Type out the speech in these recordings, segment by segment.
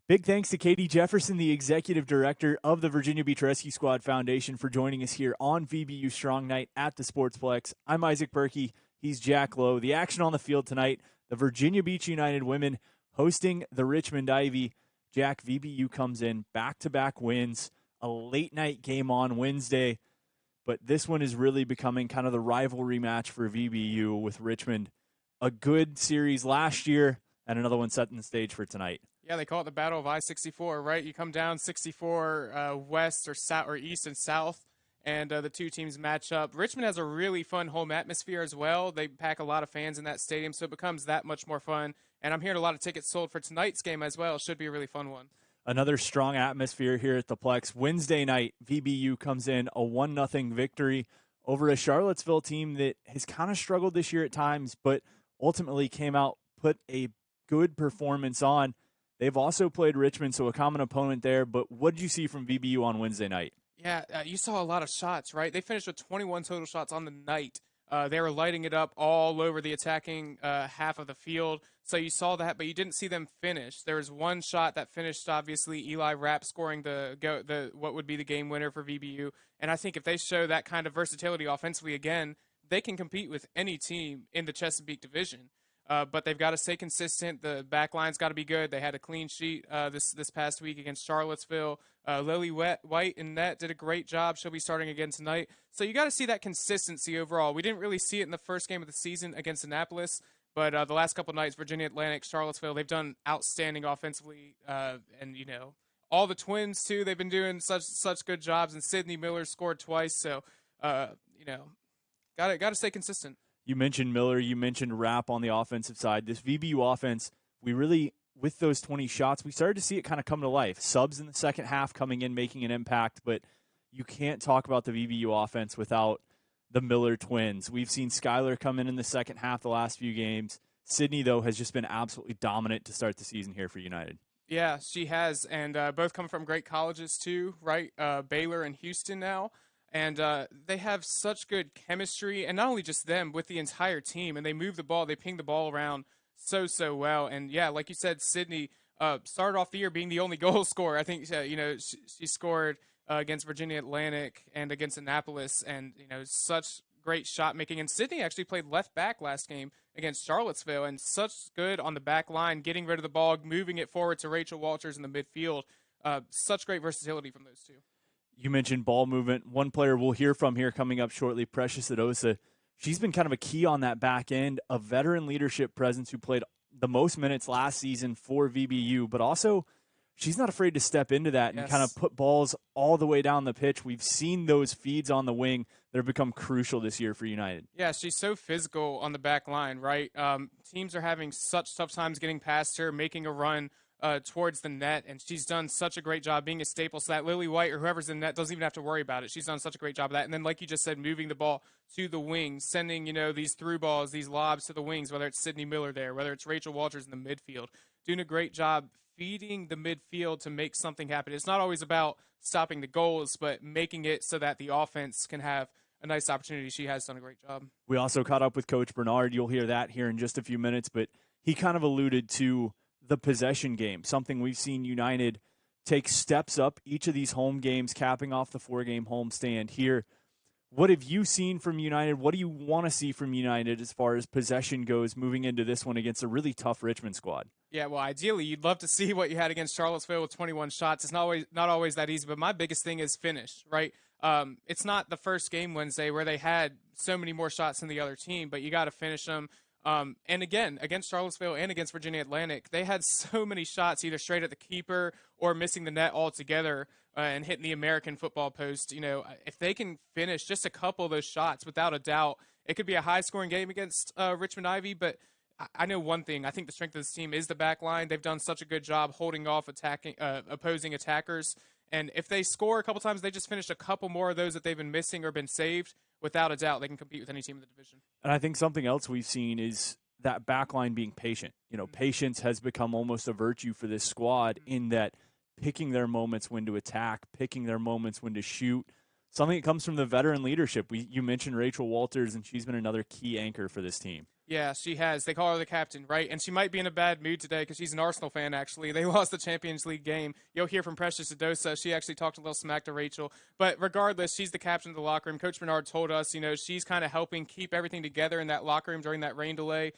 Big thanks to Katie Jefferson, the executive director of the Virginia Beach Rescue Squad Foundation, for joining us here on VBU Strong Night at the Sportsplex. I'm Isaac Berkey. He's Jack Lowe. The action on the field tonight, the Virginia Beach United women hosting the Richmond Ivy. Jack, VBU comes in back-to-back wins, a late-night game on Wednesday, but this one is really becoming kind of the rivalry match for VBU with Richmond. A good series last year, and another one setting the stage for tonight. Yeah, they call it the Battle of I-64, right? You come down 64 west or south or east and south, and the two teams match up. Richmond has a really fun home atmosphere as well. They pack a lot of fans in that stadium, so it becomes that much more fun. And I'm hearing a lot of tickets sold for tonight's game as well. It should be a really fun one. Another strong atmosphere here at the Plex. Wednesday night, VBU comes in a 1-0 victory over a Charlottesville team that has kind of struggled this year at times, but ultimately came out, put a good performance on. They've also played Richmond, so a common opponent there. But what did you see from VBU on Wednesday night? Yeah, you saw a lot of shots, right? They finished with 21 total shots on the night. They were lighting it up all over the attacking half of the field. So you saw that, but you didn't see them finish. There was one shot that finished, obviously, Eli Rapp scoring the what would be the game winner for VBU. And I think if they show that kind of versatility offensively again, they can compete with any team in the Chesapeake division. But they've got to stay consistent. The back line's got to be good. They had a clean sheet this past week against Charlottesville. Lily White in net did a great job. She'll be starting again tonight. So you got to see that consistency overall. We didn't really see it in the first game of the season against Annapolis, but the last couple nights, Virginia Atlantic, Charlottesville, they've done outstanding offensively. And, all the Twins, too, they've been doing such good jobs. And Sydney Miller scored twice. So, got to stay consistent. You mentioned Miller, you mentioned Rapp on the offensive side. This VBU offense, we really, with those 20 shots, we started to see it kind of come to life. Subs in the second half coming in, making an impact, but you can't talk about the VBU offense without the Miller twins. We've seen Skylar come in the second half the last few games. Sydney, though, has just been absolutely dominant to start the season here for United. Yeah, she has, and both come from great colleges too, right? Baylor and Houston now. And they have such good chemistry, and not only just them, with the entire team. And they move the ball, they ping the ball around so well. And yeah, like you said, Sydney started off the year being the only goal scorer. I think she scored against Virginia Atlantic and against Annapolis, and such great shot making. And Sydney actually played left back last game against Charlottesville, and such good on the back line, getting rid of the ball, moving it forward to Rachel Walters in the midfield. Such great versatility from those two. You mentioned ball movement. One player we'll hear from here coming up shortly, Precious Adosa. She's been kind of a key on that back end, a veteran leadership presence who played the most minutes last season for VBU, but also she's not afraid to step into that and kind of put balls all the way down the pitch. We've seen those feeds on the wing that have become crucial this year for United. Yeah, she's so physical on the back line, right? Teams are having such tough times getting past her, making a run towards the net, and she's done such a great job being a staple so that Lily White or whoever's in net doesn't even have to worry about it. She's done such a great job of that. And then, like you just said, moving the ball to the wings, sending, these through balls, these lobs to the wings, whether it's Sydney Miller there, whether it's Rachel Walters in the midfield, doing a great job feeding the midfield to make something happen. It's not always about stopping the goals, but making it so that the offense can have a nice opportunity. She has done a great job. We also caught up with Coach Bernard. You'll hear that here in just a few minutes, but he kind of alluded to the possession game, something we've seen United take steps up each of these home games, capping off the 4-game homestand here. What have you seen from United? What do you want to see from United as far as possession goes moving into this one against a really tough Richmond squad? Yeah, well, ideally, you'd love to see what you had against Charlottesville with 21 shots. It's not always that easy, but my biggest thing is finish, right? It's not the first game Wednesday where they had so many more shots than the other team, but you got to finish them. And again, against Charlottesville and against Virginia Atlantic, they had so many shots either straight at the keeper or missing the net altogether and hitting the American football post. If they can finish just a couple of those shots, without a doubt, it could be a high-scoring game against Richmond Ivy. But I know one thing. I think the strength of this team is the back line. They've done such a good job holding off opposing attackers. And if they score a couple times, they just finish a couple more of those that they've been missing or been saved. Without a doubt, they can compete with any team in the division. And I think something else we've seen is that back line being patient. Patience has become almost a virtue for this squad in that picking their moments when to attack, picking their moments when to shoot. Something that comes from the veteran leadership. You mentioned Rachel Walters, and she's been another key anchor for this team. Yeah, she has. They call her the captain, right? And she might be in a bad mood today because she's an Arsenal fan, actually. They lost the Champions League game. You'll hear from Precious Adosa. She actually talked a little smack to Rachel. But regardless, she's the captain of the locker room. Coach Bernard told us, she's kind of helping keep everything together in that locker room during that rain delay,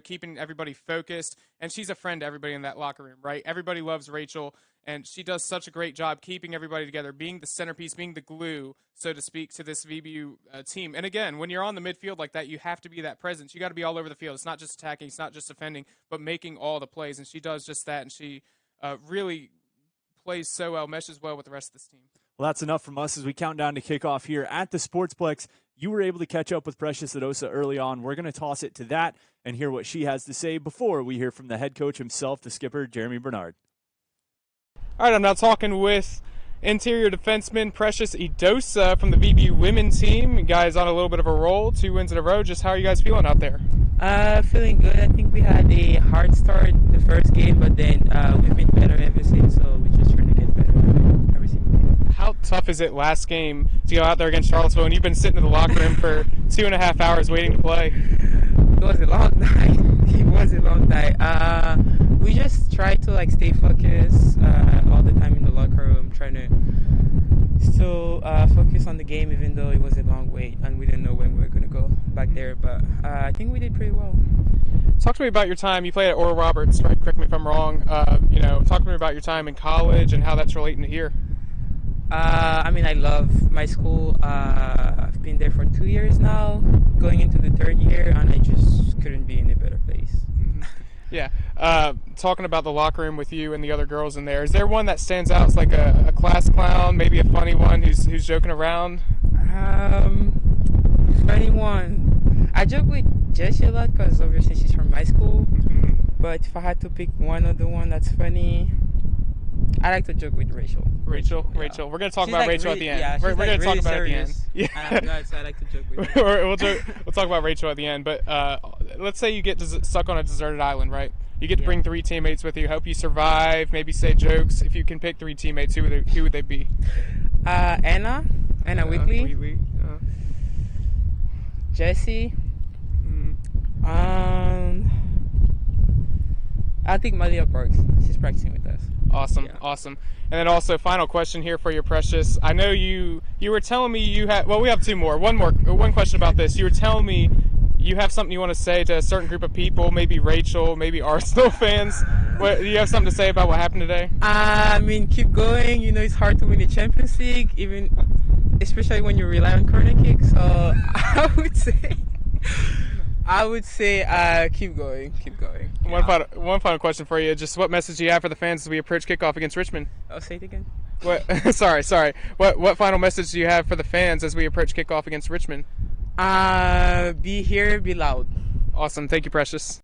keeping everybody focused. And she's a friend to everybody in that locker room, right? Everybody loves Rachel. And she does such a great job keeping everybody together, being the centerpiece, being the glue, so to speak, to this VBU team. And again, when you're on the midfield like that, you have to be that presence. You got to be all over the field. It's not just attacking, it's not just defending, but making all the plays. And she does just that. And she really plays so well, meshes well with the rest of this team. Well, that's enough from us as we count down to kickoff here at the Sportsplex. You were able to catch up with Precious Adosa early on. We're going to toss it to that and hear what she has to say before we hear from the head coach himself, the skipper, Jeremy Bernard. All right, I'm now talking with interior defenseman Precious Adosa from the VBU women's team. You guys on a little bit of a roll, 2 wins in a row. Just how are you guys feeling out there? Feeling good. I think we had a hard start the first game, but then we've been better ever since, so we're just trying to get better every single game. How tough is it last game to go out there against Charlottesville, and you've been sitting in the locker room for 2.5 hours waiting to play? It was a long night. It was a long night. We just try to stay focused all the time in the locker room, trying to still focus on the game, even though it was a long wait and we didn't know when we were going to go back there. But I think we did pretty well. Talk to me about your time. You played at Oral Roberts, right? Correct me if I'm wrong. Talk to me about your time in college and how that's relating to here. I love my school. I've been there for 2 years now, going into the 3rd year, and I just couldn't be in a better place. Yeah. Talking about the locker room with you and the other girls in there, is there one that stands out as like a class clown, maybe a funny one who's joking around? Funny one. I joke with Jessie a lot because obviously she's from my school. But if I had to pick one other one that's funny, I like to joke with Rachel. Rachel. We're going to talk about Rachel at the end. Yeah, we're going to talk about it at the end. Yeah. So I like to joke with her. We'll talk about Rachel at the end. But let's say you get stuck on a deserted island, right? You get to bring 3 teammates with you, help you survive, maybe say jokes. If you can pick 3 teammates, who would they be? Anna Wheatley. Jessie. I think Malia Parks. She's practicing with us. Awesome. And then also, final question here for you, Precious. I know you were telling me you had. Well, we have 2 more. One question about this. You were telling me you have something you want to say to a certain group of people, maybe Rachel, maybe Arsenal fans. Do you have something to say about what happened today? Keep going. It's hard to win the Champions League, especially when you rely on corner kicks. So I would say keep going. Yeah. One final question for you. Just what message do you have for the fans as we approach kickoff against Richmond? I'll say it again. What? Sorry. What final message do you have for the fans as we approach kickoff against Richmond? Be here, be loud. Awesome. Thank you, Precious.